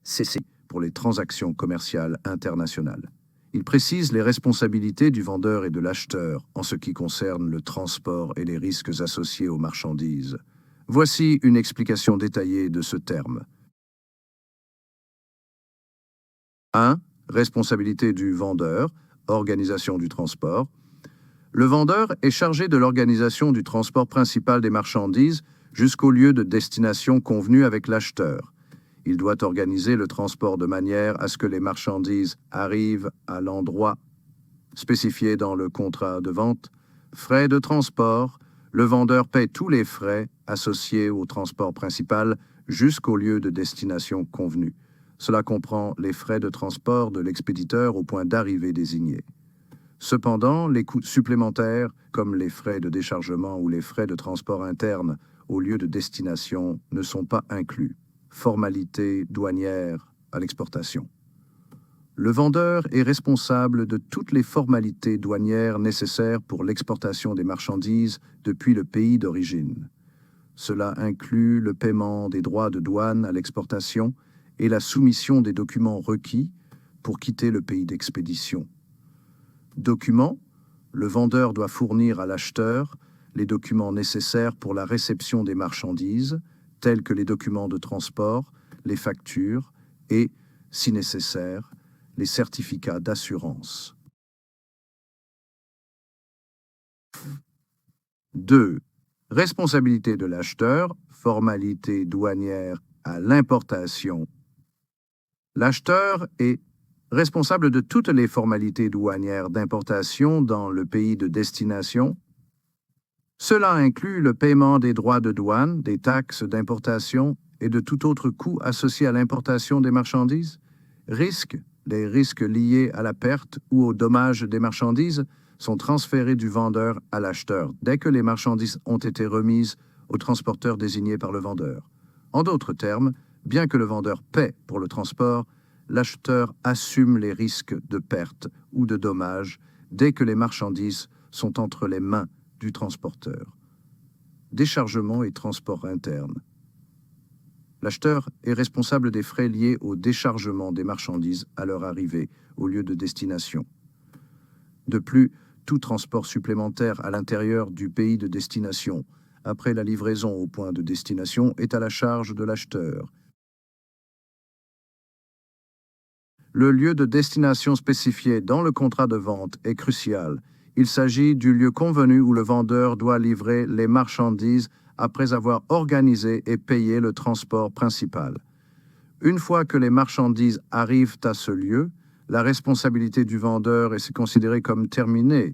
CC, pour les transactions commerciales internationales. Il précise les responsabilités du vendeur et de l'acheteur en ce qui concerne le transport et les risques associés aux marchandises. Voici une explication détaillée de ce terme. 1. Responsabilité du vendeur, organisation du transport. Le vendeur est chargé de l'organisation du transport principal des marchandises jusqu'au lieu de destination convenu avec l'acheteur. Il doit organiser le transport de manière à ce que les marchandises arrivent à l'endroit spécifié dans le contrat de vente. Frais de transport. Le vendeur paie tous les frais associés au transport principal jusqu'au lieu de destination convenu. Cela comprend les frais de transport de l'expéditeur au point d'arrivée désigné. Cependant, les coûts supplémentaires, comme les frais de déchargement ou les frais de transport interne au lieu de destination, ne sont pas inclus. Formalités douanières à l'exportation. Le vendeur est responsable de toutes les formalités douanières nécessaires pour l'exportation des marchandises depuis le pays d'origine. Cela inclut le paiement des droits de douane à l'exportation et la soumission des documents requis pour quitter le pays d'expédition. Documents, le vendeur doit fournir à l'acheteur les documents nécessaires pour la réception des marchandises, tels que les documents de transport, les factures et, si nécessaire, les certificats d'assurance. 2. Responsabilité de l'acheteur, formalité douanière à l'importation. L'acheteur est responsable de toutes les formalités douanières d'importation dans le pays de destination. Cela inclut le paiement des droits de douane, des taxes d'importation et de tout autre coût associé à l'importation des marchandises. Les risques liés à la perte ou au dommage des marchandises sont transférés du vendeur à l'acheteur dès que les marchandises ont été remises au transporteur désigné par le vendeur. En d'autres termes, bien que le vendeur paie pour le transport, l'acheteur assume les risques de perte ou de dommage dès que les marchandises sont entre les mains du transporteur. Déchargement et transport interne. L'acheteur est responsable des frais liés au déchargement des marchandises à leur arrivée au lieu de destination. De plus, tout transport supplémentaire à l'intérieur du pays de destination, après la livraison au point de destination, est à la charge de l'acheteur. Le lieu de destination spécifié dans le contrat de vente est crucial. Il s'agit du lieu convenu où le vendeur doit livrer les marchandises après avoir organisé et payé le transport principal. Une fois que les marchandises arrivent à ce lieu, la responsabilité du vendeur est considérée comme terminée.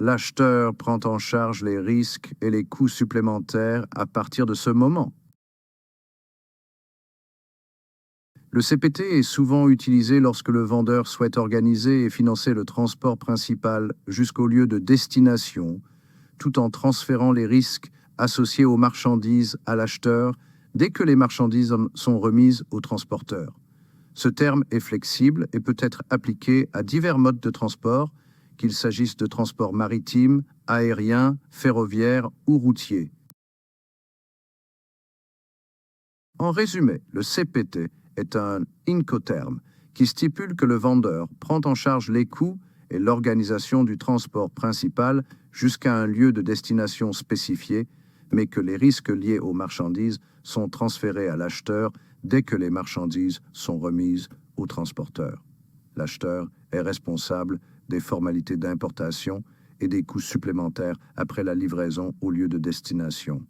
L'acheteur prend en charge les risques et les coûts supplémentaires à partir de ce moment. Le CPT est souvent utilisé lorsque le vendeur souhaite organiser et financer le transport principal jusqu'au lieu de destination, tout en transférant les risques associés aux marchandises à l'acheteur dès que les marchandises sont remises au transporteur. Ce terme est flexible et peut être appliqué à divers modes de transport, qu'il s'agisse de transport maritime, aérien, ferroviaire ou routier. En résumé, le CPT est un Incoterm qui stipule que le vendeur prend en charge les coûts et l'organisation du transport principal jusqu'à un lieu de destination spécifié, mais que les risques liés aux marchandises sont transférés à l'acheteur dès que les marchandises sont remises au transporteur. L'acheteur est responsable des formalités d'importation et des coûts supplémentaires après la livraison au lieu de destination.